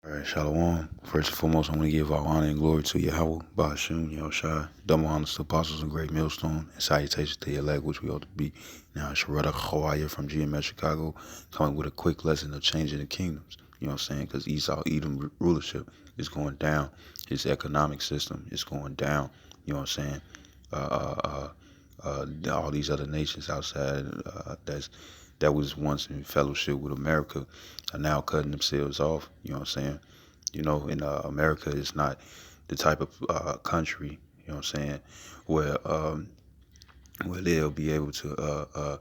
All right, Shalom. First and foremost, I want to give all honor and glory to Yahweh, Ba'ashim, Yahushai, double honors to apostles and great millstone, and salutations to the elect, which we ought to be. Now, Sharada Chawaya from GMS Chicago, coming with a quick lesson of changing the kingdoms. You know what I'm saying? Because Esau Edom rulership is going down. His economic system is going down. You know what I'm saying? All these other nations outside that was once in fellowship with America are now cutting themselves off. You know what I'm saying? You know, in America is not the type of country, you know what I'm saying, where they'll be able to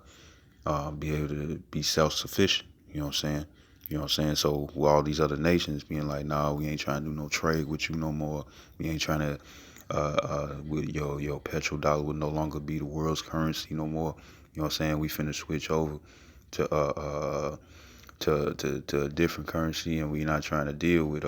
be self sufficient. You know what I'm saying? You know what I'm saying? So with all these other nations being like, nah, we ain't trying to do no trade with you no more. We ain't trying to with your petrodollar would no longer be the world's currency no more. You know what I'm saying? We finna switch over to to a different currency, and we not trying to deal with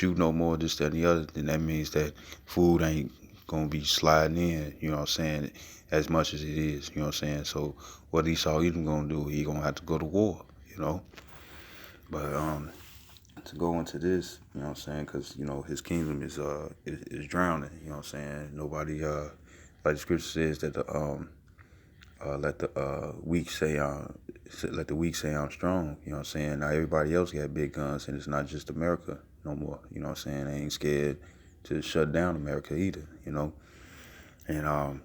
you no more, this, that, and the other. Then that means that food ain't gonna be sliding in. You know what I'm saying? As much as it is. You know what I'm saying? So what Esau even gonna do? He gonna have to go to war. You know. But to go into this, you know what I'm saying? Because you know his kingdom is drowning. You know what I'm saying? Nobody like the scripture says that the let the weak say let the weak say I'm strong. You know what I'm saying? Now everybody else got big guns, and it's not just America no more. You know what I'm saying? They ain't scared to shut down America either. You know, and and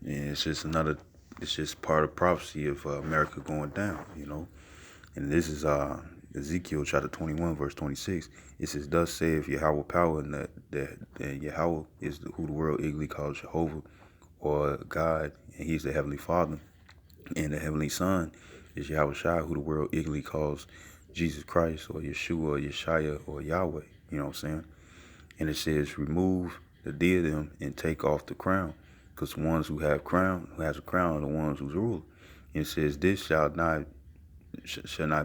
it's just another. It's just part of prophecy of America going down. You know, and this is Ezekiel chapter 21 verse 26. It says, "Thus saith Yahweh power, and that Yahweh is who the world eagerly calls Jehovah, or God, and He's the heavenly Father." And the heavenly Son is Yahweh Shai, who the world eagerly calls Jesus Christ or Yeshua or Yeshaya or Yahweh. You know what I'm saying? And it says, remove the diadem and take off the crown. Because the ones who has a crown are the ones who's rule. And it says, this shall not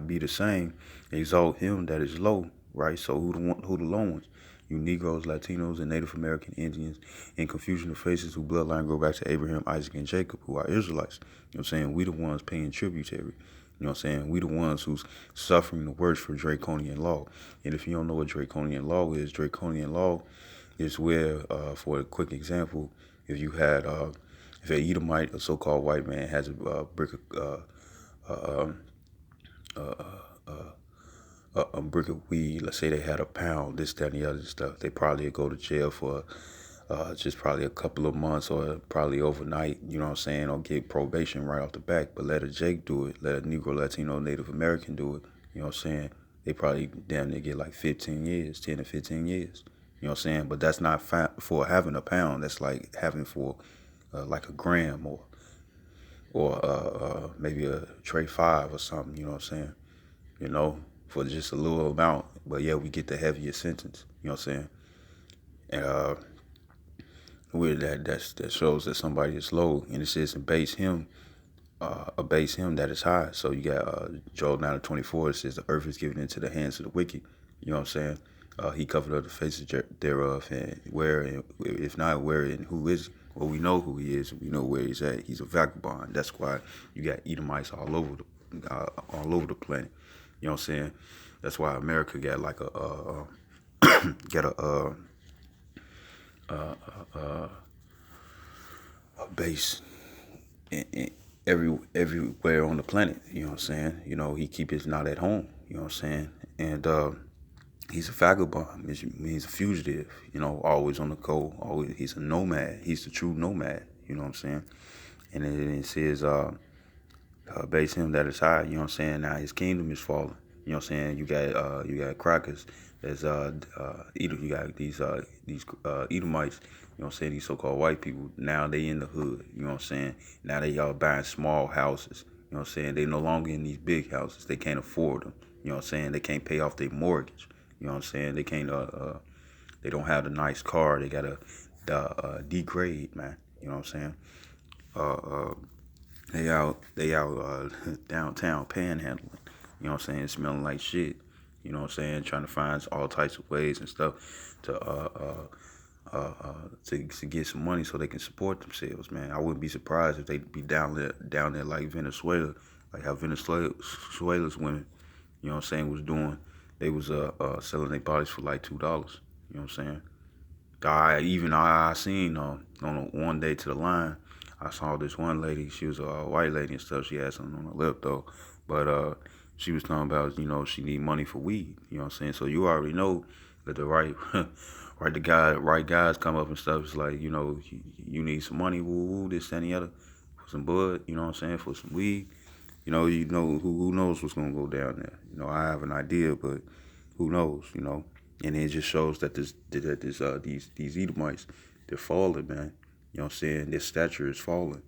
be the same. Exalt him that is low, right? So who the low ones? You Negroes, Latinos, and Native American Indians, and confusion of faces whose bloodline go back to Abraham, Isaac, and Jacob, who are Israelites. You know what I'm saying? We the ones paying tributary. You know what I'm saying? We the ones who's suffering the worst for draconian law. And if you don't know what draconian law is where, for a quick example, if you had, if an Edomite, a so-called white man, has a brick of weed, let's say they had a pound, this, that, and the other stuff, they probably go to jail for just probably a couple of months or probably overnight, you know what I'm saying, or get probation right off the back. But let a Jake do it, let a Negro, Latino, Native American do it, you know what I'm saying, they probably damn near get like 15 years, 10 to 15 years, you know what I'm saying. But that's not for having a pound, that's like having for like a gram or maybe a tray 5 or something, you know what I'm saying, you know, for just a little amount. But yeah, we get the heavier sentence, you know what I'm saying. And with that shows that somebody is low, and it says abase him that is high. So you got Joel 9:24. It says the earth is given into the hands of the wicked. You know what I'm saying? He covered up the faces thereof, and where, and if not where, and who is? Well, we know who he is. We know where he's at. He's a vagabond. That's why you got Edomites all over the planet. You know what I'm saying? That's why America got like got a base in everywhere on the planet. You know what I'm saying? You know, he keep his not at home. You know what I'm saying? And he's a vagabond. He's a fugitive. You know, always on the go. Always, he's a nomad. He's the true nomad. You know what I'm saying? And it says, base him that is high. You know what I'm saying? Now his kingdom is falling. You know what I'm saying? You got crackers. There's you got these Edomites. You know what I'm saying? These so-called white people. Now they in the hood. You know what I'm saying? Now they all buying small houses. You know what I'm saying? They no longer in these big houses. They can't afford them. You know what I'm saying? They can't pay off their mortgage. You know what I'm saying? They can't. They don't have the nice car. They gotta degrade, man. You know what I'm saying? Uh, uh, they out downtown panhandling. You know what I'm saying? Smelling like shit. You know what I'm saying? Trying to find all types of ways and stuff to get some money so they can support themselves, man. I wouldn't be surprised if they'd be down there like Venezuela, like how Venezuela's women, you know what I'm saying, was doing. they was selling their bodies for like $2. You know what I'm saying? I seen on one day to the line, I saw this one lady. She was a white lady and stuff. She had something on her lip though, but she was talking about she need money for weed. You know what I'm saying? So you already know that the right right guys come up and stuff. It's like you need some money, woo woo, this that, and the other, for some bud. You know what I'm saying? For some weed. Who knows what's gonna go down there. I have an idea, but who knows? And it just shows that these Edomites, they're falling, man. You know what I'm saying? Their stature is falling.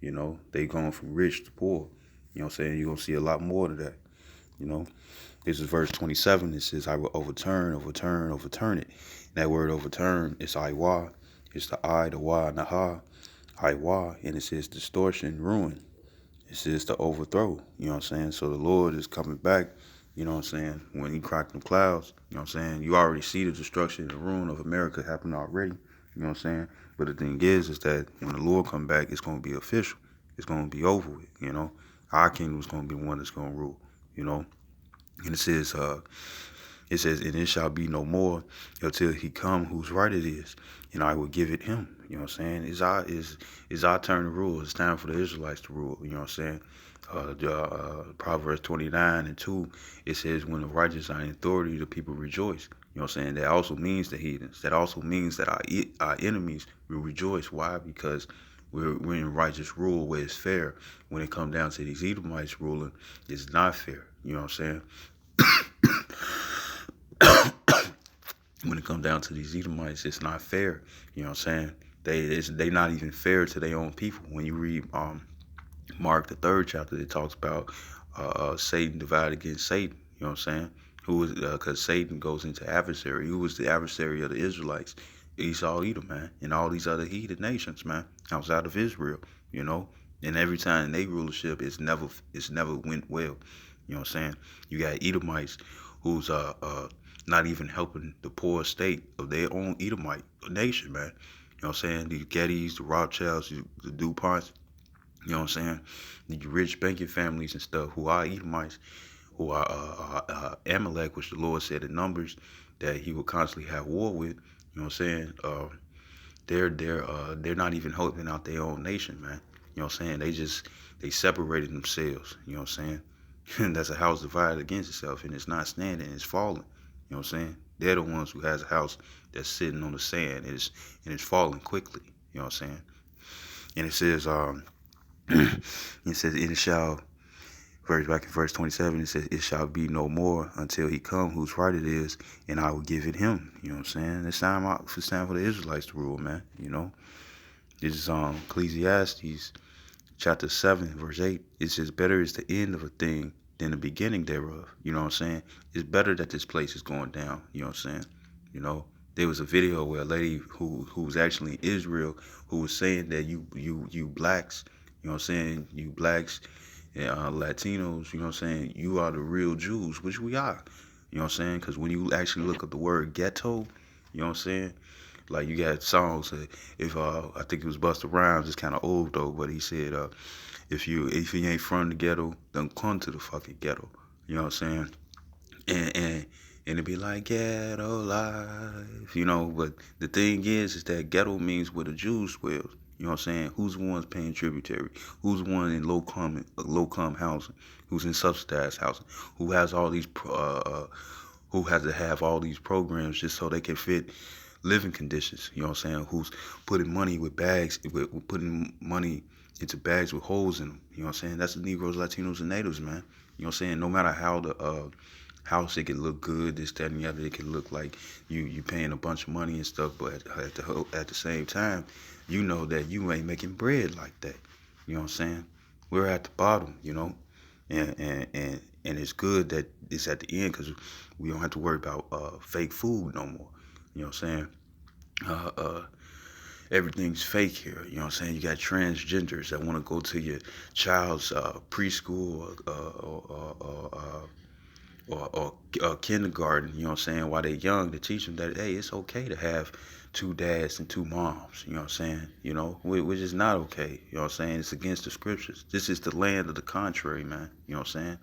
They going from rich to poor. You know what I'm saying? You're gonna see a lot more of that. You know, this is verse 27. It says, "I will overturn it." And that word overturn is Iwa. It's the I, the Wa, and the Ha. Iwa, and it says distortion, ruin. It says to overthrow. You know what I'm saying? So the Lord is coming back. You know what I'm saying? When he cracked them clouds, you know what I'm saying? You already see the destruction and the ruin of America happen already. You know what I'm saying? But the thing is that when the Lord come back, it's going to be official. It's going to be over with. Our kingdom is going to be the one that's going to rule. And it says, and it shall be no more until he come whose right it is, and I will give it him. You know what I'm saying? It's our turn to rule. It's time for the Israelites to rule. You know what I'm saying? Proverbs 29:2, it says, when the righteous are in authority, the people rejoice. You know what I'm saying? That also means the heathens. That also means that our enemies will rejoice. Why? Because we're in righteous rule where it's fair. When it comes down to these Edomites ruling, it's not fair. You know what I'm saying? When it comes down to these Edomites, it's not fair. You know what I'm saying? They not even fair to their own people. When you read Mark the 3rd chapter, it talks about Satan divided against Satan. You know what I'm saying? Who was because Satan goes into adversary. Who was the adversary of the Israelites? Esau, Edom, man, and all these other heathen nations, man, outside of Israel. And every time they rulership, it's never went well. You know what I'm saying? You got Edomites who's not even helping the poor state of their own Edomite nation, man. You know what I'm saying? These Gettys, the Rothschilds, the DuPonts, you know what I'm saying? The rich banking families and stuff who are Edomites, who are Amalek, which the Lord said in Numbers that he will constantly have war with. You know what I'm saying? They're not even helping out their own nation, man. You know what I'm saying? They separated themselves. You know what I'm saying? And that's a house divided against itself, and it's not standing, it's falling. You know what I'm saying? They're the ones who has a house that's sitting on the sand, and it's falling quickly. You know what I'm saying? And it says, it shall, back in verse 27, it says, it shall be no more until he come whose right it is, and I will give it him. You know what I'm saying? It's time for the Israelites to rule, man. This is Ecclesiastes chapter 7, verse 8. It says, better is the end of a thing than the beginning thereof. You know what I'm saying? It's better that this place is going down. You know what I'm saying? There was a video where a lady who was actually in Israel who was saying that you blacks, you know what I'm saying, you blacks and Latinos, you know what I'm saying, you are the real Jews, which we are. You know what I'm saying? Because when you actually look up the word ghetto, you know what I'm saying, like you got songs. If I think it was Busta Rhymes. It's kind of old though, but he said, if you ain't from the ghetto, then come to the fucking ghetto. You know what I'm saying? And it'd be like ghetto life, But the thing is that ghetto means where the Jews dwell. You know what I'm saying? Who's the ones paying tributary? Who's the one in low-com housing? Who's in subsidized housing? Who has all these who has to have all these programs just so they can fit living conditions? You know what I'm saying? Who's putting money putting money into bags with holes in them? You know what I'm saying? That's the Negroes, Latinos, and Natives, man. You know what I'm saying? No matter how the house, it can look good, this, that, and the other. It can look like you paying a bunch of money and stuff, but at the same time, you know that you ain't making bread like that. You know what I'm saying? We're at the bottom, and it's good that it's at the end because we don't have to worry about fake food no more. You know what I'm saying? Everything's fake here. You know what I'm saying? You got transgenders that want to go to your child's preschool or kindergarten, you know what I'm saying, while they're young, to teach them that, hey, it's okay to have two dads and two moms, you know what I'm saying, which is not okay, you know what I'm saying, it's against the scriptures. This is the land of the contrary, man, you know what I'm saying,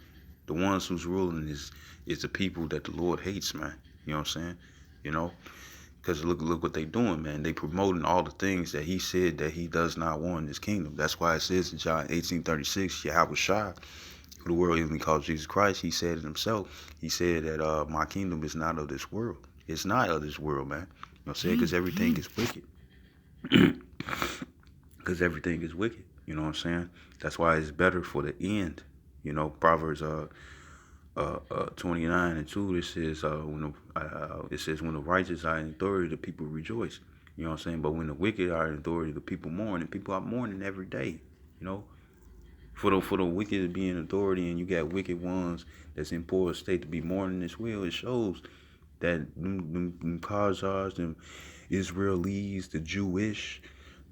The ones who's ruling is the people that the Lord hates, man. You know what I'm saying? You know, because look what they doing, man. They promoting all the things that he said that he does not want in his kingdom. That's why it says in John 18:36, Yahweh Shai, who the world even calls Jesus Christ, he said it himself. He said that my kingdom is not of this world. It's not of this world, man. You know what I'm saying? Because everything is wicked. Because everything is wicked. You know what I'm saying? That's why it's better for the end. You know, Proverbs 29:2. It says it says when the righteous are in authority, the people rejoice. You know what I'm saying? But when the wicked are in authority, the people mourn, and people are mourning every day. You know, for the wicked to be in authority, and you got wicked ones that's in poor state to be mourning as well. It shows that them Khazars, them Israelis, the Jewish,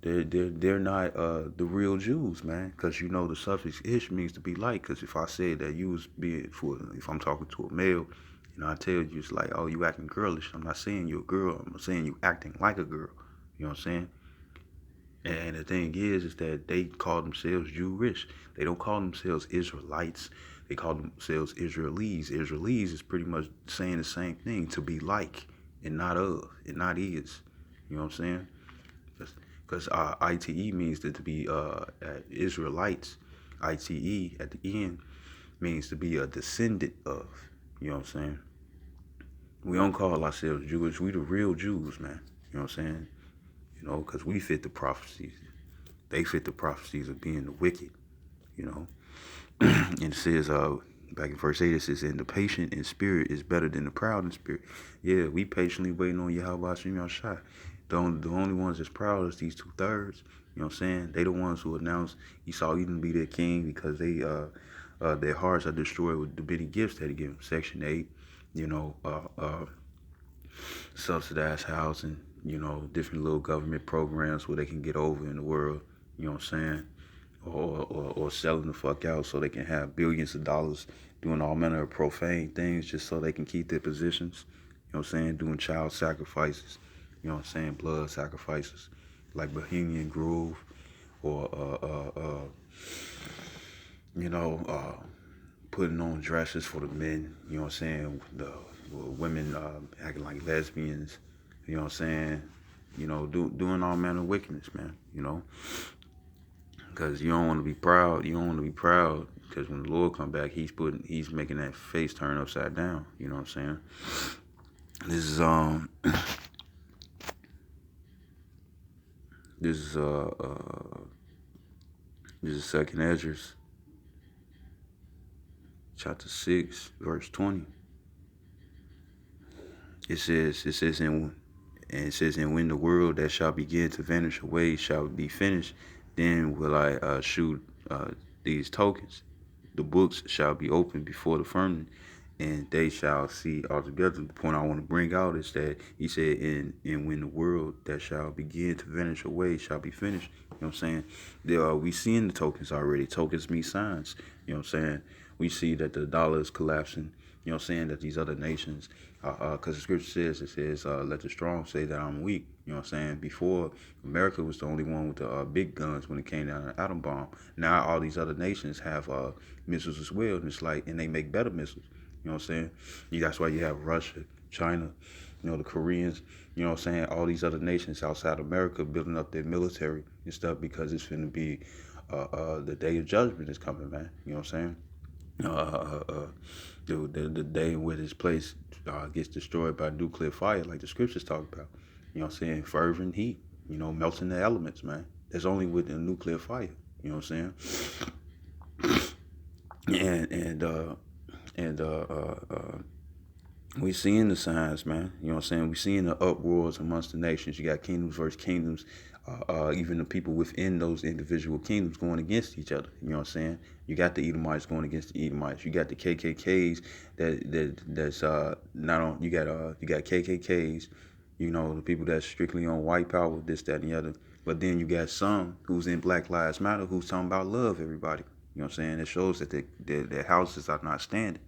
they're not the real Jews, man. Because you know the suffix ish means to be like. Because if I said that you was being if I'm talking to a male, you know, I tell you it's like, oh, you acting girlish. I'm not saying you're a girl. I'm saying you acting like a girl. You know what I'm saying? And the thing is that they call themselves Jewish. They don't call themselves Israelites. They call themselves Israelis. Israelis is pretty much saying the same thing, to be like and not of, and not is. You know what I'm saying? Because ITE means that to be Israelites. ITE at the end means to be a descendant of. You know what I'm saying? We don't call ourselves Jewish. We the real Jews, man. You know what I'm saying? You know, because we fit the prophecies. They fit the prophecies of being the wicked. You know? And it says, back in verse 8, it says, and the patient in spirit is better than the proud in spirit. Yeah, we patiently waiting on Yahweh Shem Yahshai. The only ones that's proud is these 2/3. You know what I'm saying? They the ones who announce Esau even be their king because they their hearts are destroyed with the many gifts that he gave them. Section 8, you know, subsidized housing, you know, different little government programs where they can get over in the world. You know what I'm saying? Or selling the fuck out so they can have billions of dollars doing all manner of profane things just so they can keep their positions. You know what I'm saying? Doing child sacrifices. You know what I'm saying? Blood sacrifices like Bohemian Grove or, you know, putting on dresses for the men. You know what I'm saying? The women acting like lesbians. You know what I'm saying? You know, doing all manner of wickedness, man. You know? Because you don't want to be proud. You don't want to be proud because when the Lord come back, he's making that face turn upside down. You know what I'm saying? This is this is this is Second Esdras, chapter 6, verse 20. It says and when the world that shall begin to vanish away shall be finished, then will I shoot these tokens. The books shall be opened before the firmament, and they shall see altogether. The point I want to bring out is that he said, and when the world that shall begin to vanish away shall be finished. You know what I'm saying? We seeing the tokens already. Tokens mean signs. You know what I'm saying? We see that the dollar is collapsing. You know what I'm saying? That these other nations, because the scripture says, let the strong say that I'm weak. You know what I'm saying? Before, America was the only one with the big guns when it came down to the atom bomb. Now all these other nations have missiles as well, and it's like, and they make better missiles. You know what I'm saying? That's why you have Russia, China, you know, the Koreans, you know what I'm saying? All these other nations outside America building up their military and stuff because it's going to be the day of judgment is coming, man. You know what I'm saying? The day where this place gets destroyed by nuclear fire, like the scriptures talk about. You know what I'm saying? Fervent heat, you know, melting the elements, man. That's only with the nuclear fire. You know what I'm saying? And we seeing the signs, man. You know what I'm saying? We seeing the uproars amongst the nations. You got kingdoms versus kingdoms. Even the people within those individual kingdoms going against each other. You know what I'm saying? You got the Edomites going against the Edomites. You got the KKKs that's not on. You got KKKs. You know, the people that's strictly on white power, this, that, and the other. But then you got some who's in Black Lives Matter who's talking about love everybody. You know what I'm saying? It shows that their houses are not standing.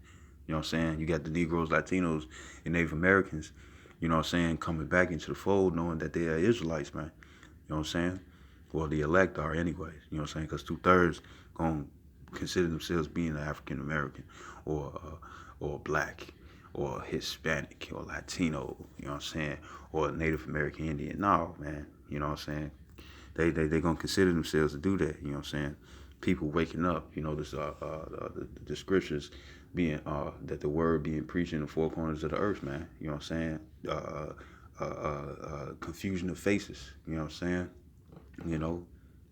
You know what I'm saying? You got the Negroes, Latinos, and Native Americans, you know what I'm saying, coming back into the fold knowing that they are Israelites, man. You know what I'm saying? Well, the elect are anyways, you know what I'm saying? Because 2/3 going to consider themselves being an African American or black or Hispanic or Latino, you know what I'm saying, or Native American Indian. No, man, you know what I'm saying. They gonna consider themselves to do that. You know what I'm saying. People waking up. You know this the scriptures being that the word being preached in the four corners of the earth, man. You know what I'm saying. Confusion of faces. You know what I'm saying. You know,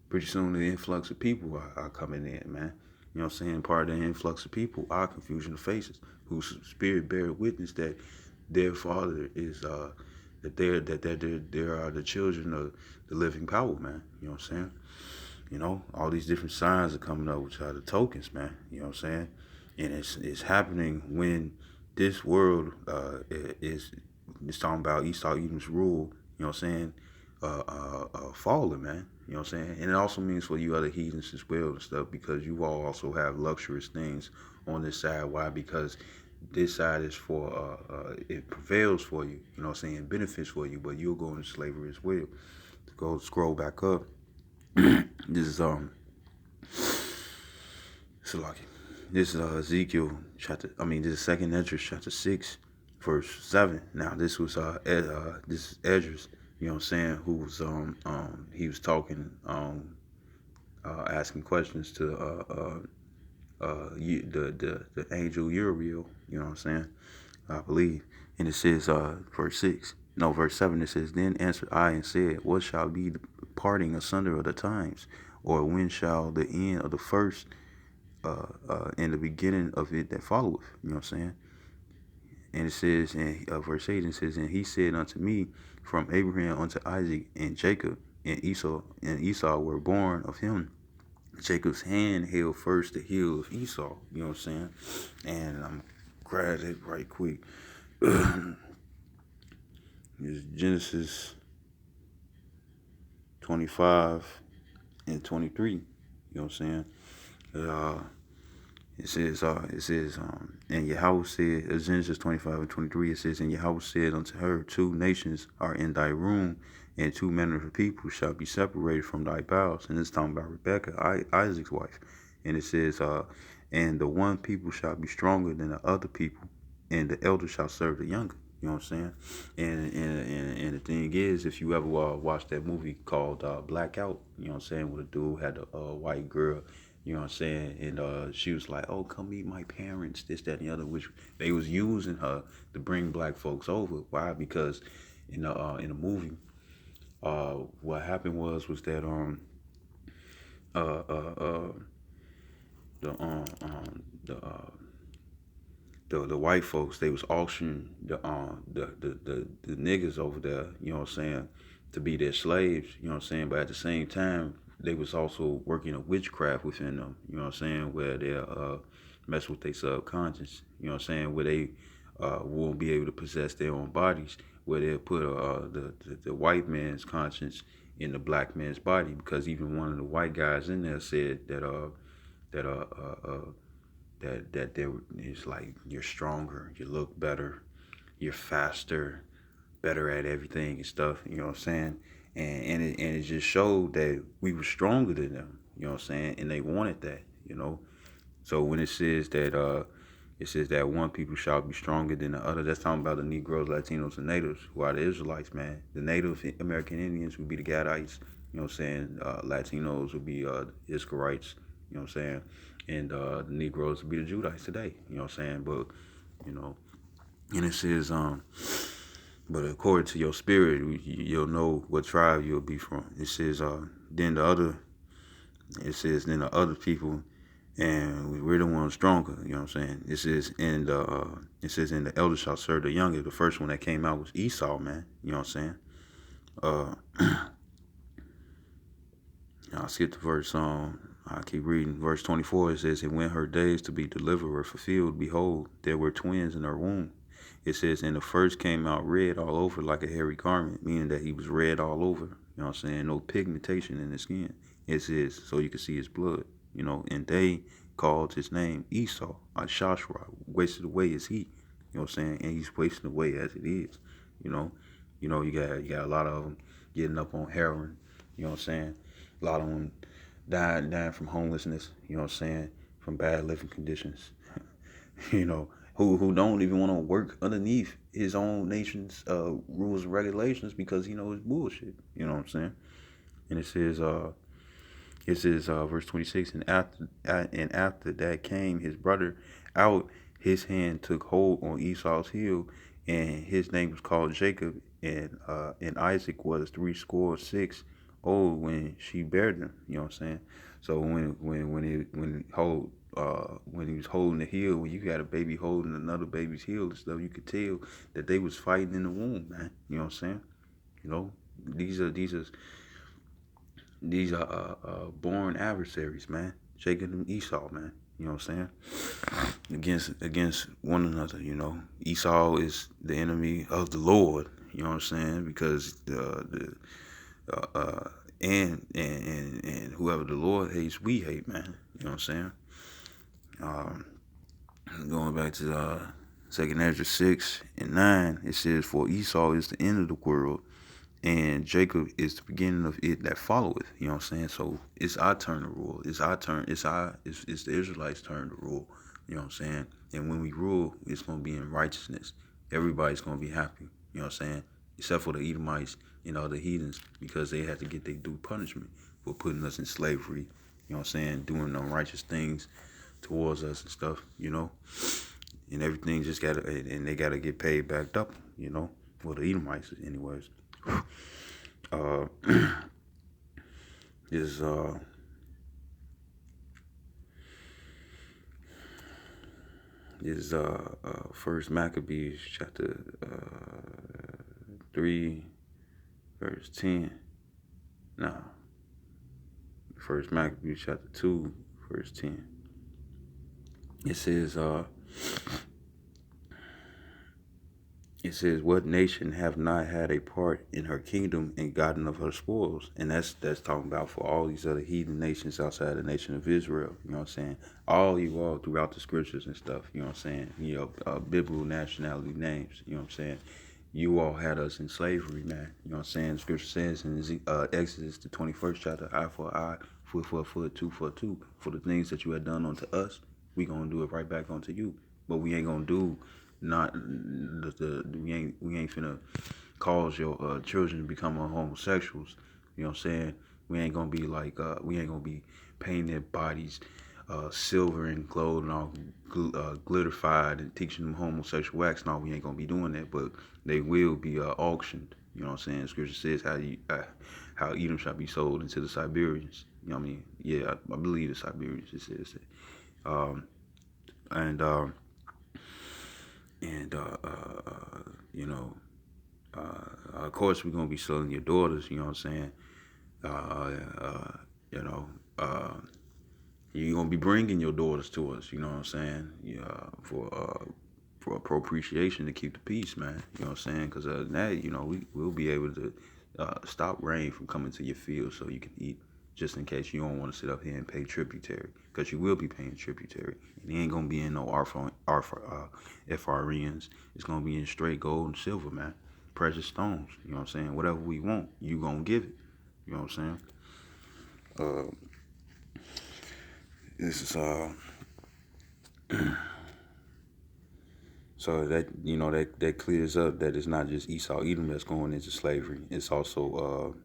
pretty soon the influx of people are coming in, man. You know what I'm saying? Part of the influx of people are confusion of faces, whose spirit bear witness that their father is that they are the children of the living power, man. You know what I'm saying? You know, all these different signs are coming up, which are the tokens, man. You know what I'm saying? And it's happening when this world is it's talking about Esau Edom's rule. You know what I'm saying? Falling, man. You know what I'm saying? And it also means for you other heathens as well and stuff, because you all also have luxurious things on this side. Why? Because this side is for it prevails for you. You know what I'm saying? It benefits for you, but you'll go into slavery as well. To go scroll back up. This is Salaki. This is Ezekiel chapter. This is Second Esdras chapter 6, verse 7. Now this was this is Esdras. You know what I'm saying? Who was he was talking asking questions to the angel Uriel. You know what I'm saying? I believe. And it says verse 6. No, verse 7. It says, Then answered I and said, What shall be the parting asunder of the times? Or when shall the end of the first and the beginning of it that followeth? You know what I'm saying? And it says in verse 8, it says, And he said unto me, From Abraham unto Isaac and Jacob and Esau were born of him. Jacob's hand held first the heel of Esau. You know what I'm saying? And I'm grab it right quick. It's Genesis 25 and 23. You know what I'm saying? It says, and Yahweh said, Genesis 25 and 23, it says, And Yahweh said unto her, Two nations are in thy room, and two manner of people shall be separated from thy bowels. And it's talking about Rebekah, Isaac's wife. And it says, and the one people shall be stronger than the other people, and the elder shall serve the younger. You know what I'm saying? And the thing is, if you ever watched that movie called Blackout, you know what I'm saying, where the dude had a white girl, you know what I'm saying, and she was like, "Oh, come meet my parents," this, that, and the other, which they was using her to bring black folks over. Why? Because in the movie, what happened was that uh uh the the white folks, they was auctioning the niggas over there, you know what I'm saying, to be their slaves, you know what I'm saying, but at the same time they was also working a witchcraft within them, you know what I'm saying, where they mess with their subconscious, you know what I'm saying, where they won't be able to possess their own bodies, where they'll put the white man's conscience in the black man's body, because even one of the white guys in there said that that there is like, you're stronger, you look better, you're faster, better at everything and stuff, you know what I'm saying? And it just showed that we were stronger than them, you know what I'm saying? And they wanted that, you know. So when it says that one people shall be stronger than the other, that's talking about the Negroes, Latinos, and Natives, who are the Israelites, man. The Native American Indians would be the Gadites, you know what I'm saying? Latinos would be the Ishkarites, you know what I'm saying? And the Negroes would be the Judites today, you know what I'm saying? But, you know, and it says, but according to your spirit, you'll know what tribe you'll be from. It says, then the other people, and we're the ones stronger, you know what I'm saying? It says in the elder shall serve the younger. The first one that came out was Esau, man. You know what I'm saying? I'll skip the verse. I keep reading. Verse 24, it says, And when her days to be delivered were fulfilled, behold, there were twins in her womb. It says, and the first came out red all over like a hairy garment, meaning that he was red all over. You know what I'm saying? No pigmentation in his skin. It says, so you can see his blood. You know, and they called his name Esau, Shashra, wasted away as he. You know what I'm saying? And he's wasting away as it is. You know, you got a lot of them getting up on heroin. You know what I'm saying? A lot of them dying from homelessness. You know what I'm saying? from bad living conditions. You know, who don't even want to work underneath his own nation's rules and regulations because he knows it's bullshit. You know what I'm saying? And it says verse 26, and after that came his brother out, his hand took hold on Esau's heel, and his name was called Jacob, and Isaac was threescore 6 old when she bare them. You know what I'm saying? So when he was holding the heel, when you got a baby holding another baby's heel and stuff, you could tell that they was fighting in the womb, man. You know what I'm saying? You know, these are born adversaries, man. Jacob and Esau, man. You know what I'm saying? Against one another. You know, Esau is the enemy of the Lord. You know what I'm saying? Because the and whoever the Lord hates, we hate, man. You know what I'm saying? Um, Going back to 2nd Ezra 6:9, it says, "For Esau is the end of the world, and Jacob is the beginning of it that followeth." You know what I'm saying? So it's our turn to rule. It's our turn. It's the Israelites' turn to rule. You know what I'm saying? And when we rule, it's gonna be in righteousness. Everybody's gonna be happy. You know what I'm saying? Except for the Edomites and other heathens, because they had to get their due punishment for putting us in slavery. You know what I'm saying? Doing unrighteous things towards us and stuff. You know, and everything just gotta, and they gotta get paid back up. You know, for the Edomites, anyways. Uh, is First Maccabees chapter 3 verse 10. No, First Maccabees chapter 2 verse 10. It says "What nation have not had a part in her kingdom and gotten of her spoils?" And that's talking about for all these other heathen nations outside the nation of Israel. You know what I'm saying? All throughout the scriptures and stuff. You know what I'm saying? Biblical nationality names. You know what I'm saying? You all had us in slavery, man. You know what I'm saying? The scripture says in Exodus, the 21st chapter, eye for eye, foot for a foot, tooth for a tooth. For the things that you had done unto us, we gonna do it right back unto you. But we ain't gonna do not we ain't finna cause your children to become homosexuals. You know what I'm saying? We ain't gonna be like we ain't gonna be painting their bodies silver and gold and all glitterified and teaching them homosexual acts. No, we ain't gonna be doing that, but they will be auctioned. You know what I'm saying? Scripture says how Edom shall be sold into the Siberians. You know what I mean? Yeah, I believe the Siberians. It says that. Um, and and you know, of course we're gonna be selling your daughters. You know what I'm saying? You know, you're gonna be bringing your daughters to us. You know what I'm saying? Yeah, for appropriation to keep the peace, man. You know what I'm saying? Because other than that, you know, we'll be able to stop rain from coming to your field so you can eat. Just in case you don't want to sit up here and pay tributary, because you will be paying tributary. And it ain't gonna be in no FRNs. It's gonna be in straight gold and silver, man. Precious stones. You know what I'm saying? Whatever we want, you gonna give it. You know what I'm saying? This is so that that clears up that it's not just Esau Edom that's going into slavery. It's also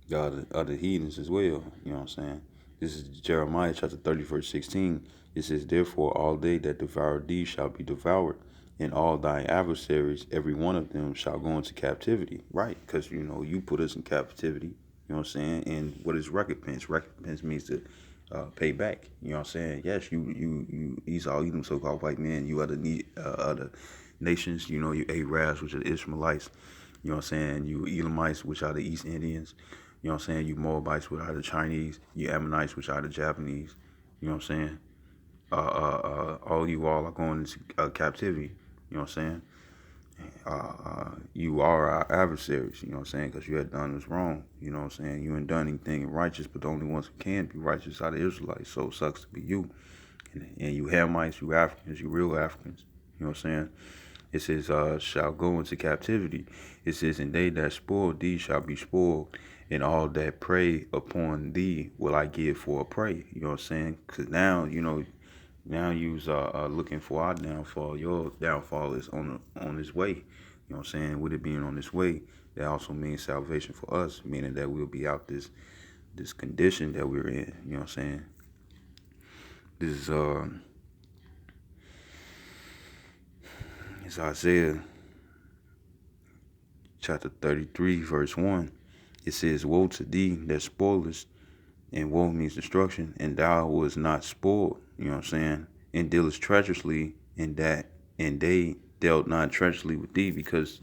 the other heathens as well. You know what I'm saying? This is Jeremiah chapter 30 verse 16. It says, "Therefore all they that devour thee shall be devoured, and all thy adversaries, every one of them, shall go into captivity." Right? Because you put us in captivity. You know what I'm saying? And what is recompense? Recompense means to pay back. You know what I'm saying? Yes, you Esau, Edom, so-called white men, you other nations, you Arabs, which are the Ishmaelites. You know what I'm saying? You Elamites, which are the East Indians. You know what I'm saying? You Moabites, which are the Chinese. You Ammonites, which are the Japanese. You know what I'm saying? All you all are going into captivity. You know what I'm saying? You are our adversaries, you know what I'm saying, because you had done us wrong, you know what I'm saying. You ain't done anything righteous, but the only ones who can be righteous are the Israelites, so it sucks to be you. And you Hamites, you Africans, you real Africans, you know what I'm saying. It says, shall go into captivity. It says, and they that spoil thee shall be spoiled, and all that prey upon thee will I give for a prey. You know what I'm saying? Because now, now you's looking for our downfall. Your downfall is on its way. You know what I'm saying? With it being on its way, that also means salvation for us, meaning that we'll be out this condition that we're in. You know what I'm saying? This is it's Isaiah chapter 33, verse 1. It says, "Woe to thee that spoilest," and woe means destruction, "and thou was not spoiled," you know what I'm saying, "and dealest treacherously in that, and they dealt not treacherously with thee," because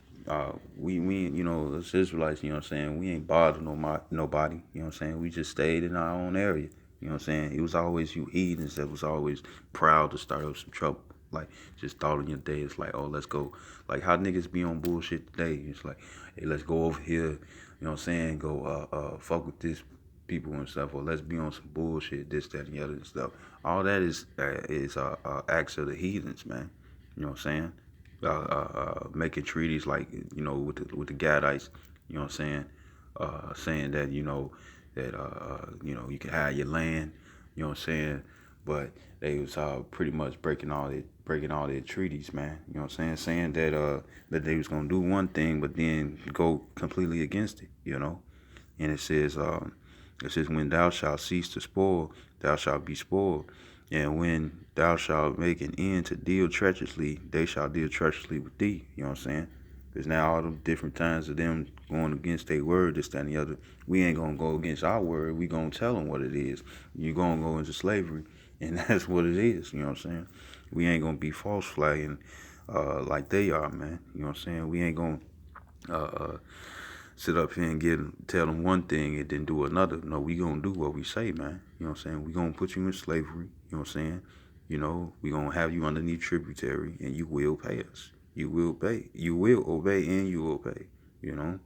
we us Israelites, you know what I'm saying, we ain't bothered nobody, you know what I'm saying, we just stayed in our own area, you know what I'm saying. It was always you heathens that was always proud to start up some trouble, like just thought in your day, it's like, oh, let's go, like how niggas be on bullshit today, it's like, hey, let's go over here, you know what I'm saying, go fuck with this people and stuff, or let's be on some bullshit, this, that, and the other and stuff. All that is acts of the heathens, man. You know what I'm saying? Making treaties like with the Gadites. You know what I'm saying? Saying that you can have your land. You know what I'm saying? But they was pretty much breaking all their treaties, man. You know what I'm saying? Saying that they was gonna do one thing, but then go completely against it. You know, and it says, when thou shalt cease to spoil, thou shalt be spoiled. And when thou shalt make an end to deal treacherously, they shall deal treacherously with thee. You know what I'm saying? Because now all the different times of them going against their word, this, that, and the other, we ain't going to go against our word. We going to tell them what it is. You're going to go into slavery, and that's what it is. You know what I'm saying? We ain't going to be false flagging like they are, man. You know what I'm saying? We ain't going to sit up here and tell them one thing and then do another. No, we gonna do what we say, man. You know what I'm saying? We gonna put you in slavery. You know what I'm saying? We gonna have you underneath tributary, and you will pay us. You will pay. You will obey, and you will pay. You know,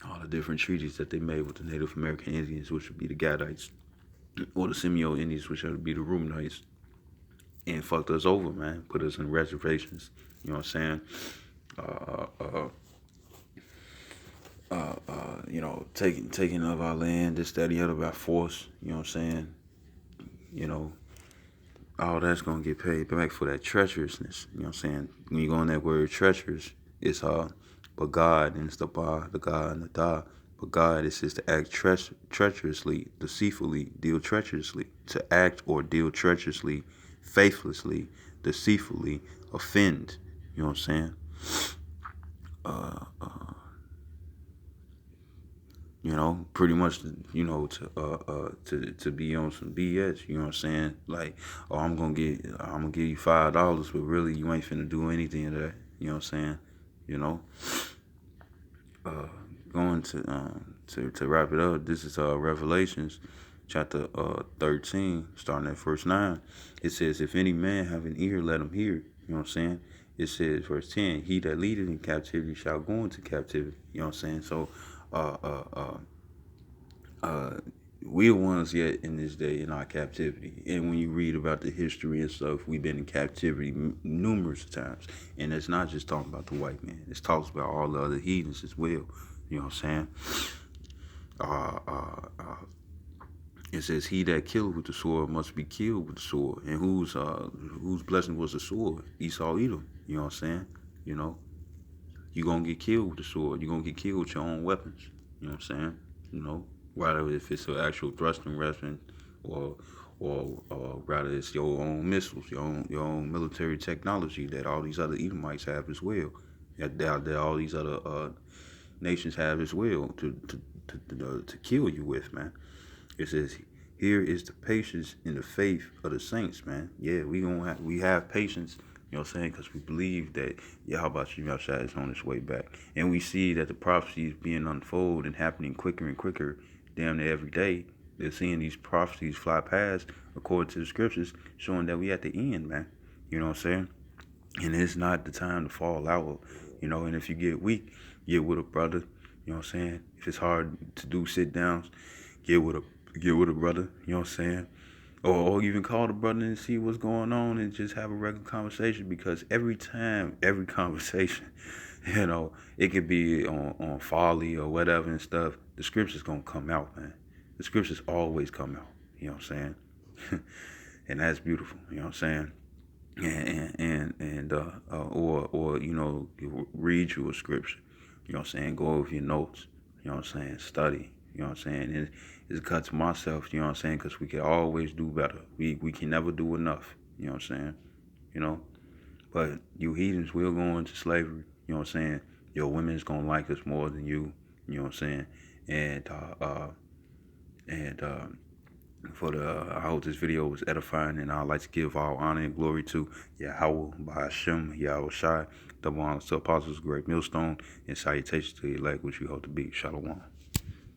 all the different treaties that they made with the Native American Indians, which would be the Gadites, or the Seminole Indians, which would be the Roomanites, and fucked us over, man. Put us in reservations. You know what I'm saying? Taking of our land, this, that, the other by force, you know what I'm saying? You know, all that's gonna get paid back for that treacherousness, you know what I'm saying? When you go on that word treacherous, it's but God, and it's the ba, the God, and the da. But God, it says to act treacherously, deceitfully, deal treacherously, to act or deal treacherously, faithlessly, deceitfully, offend, you know what I'm saying? Pretty much, to be on some BS, you know what I'm saying? Like, oh, I'm gonna give you $5, but really you ain't finna do anything of that. You know what I'm saying? You know, going to wrap it up. This is Revelations, chapter 13, starting at verse 9. It says, "If any man have an ear, let him hear." You know what I'm saying? It says, verse 10, "He that leadeth in captivity shall go into captivity." You know what I'm saying? So, we're ones yet in this day in our captivity. And when you read about the history and stuff, we've been in captivity numerous times. And it's not just talking about the white man. It talks about all the other heathens as well. You know what I'm saying? It says, "He that killeth with the sword must be killed with the sword." And whose blessing was the sword? Esau, Edom. You know what I'm saying? You know, you're going to get killed with the sword. You're going to get killed with your own weapons. You know what I'm saying? Rather if it's an actual thrusting weapon, or rather it's your own missiles, your own military technology that all these other Edomites have as well, that all these other nations have as well to kill you with, man. It says, "Here is the patience in the faith of the saints," man. Yeah, we have patience. You know what I'm saying? Because we believe that Yahweh Shai is on his way back. And we see that the prophecies being unfolded and happening quicker and quicker damn near every day. They're seeing these prophecies fly past according to the scriptures, showing that we at the end, man. You know what I'm saying? And it's not the time to fall out, and if you get weak, get with a brother. You know what I'm saying? If it's hard to do sit downs, get with a brother, you know what I'm saying? Or even call the brother and see what's going on and just have a regular conversation, because every conversation You know, it could be on folly or whatever and stuff. The scripture's gonna come out, man. The scriptures always come out. You know what I'm saying? And that's beautiful. You know what I'm saying? Or you read you a scripture. You know what I'm saying? Go over your notes. You know what I'm saying? Study. You know what I'm saying? It's cut to myself. You know what I'm saying? Because we can always do better. We can never do enough. You know what I'm saying? You know. But you heathens will go into slavery. You know what I'm saying? Your women's gonna like us more than you. You know what I'm saying? And and for the I hope this video was edifying, and I'd like to give all honor and glory to Yahweh by Hashem, Yahweh Shai, double honor to apostles, great millstone, and salutations to the elect which you hope to be. Shalom.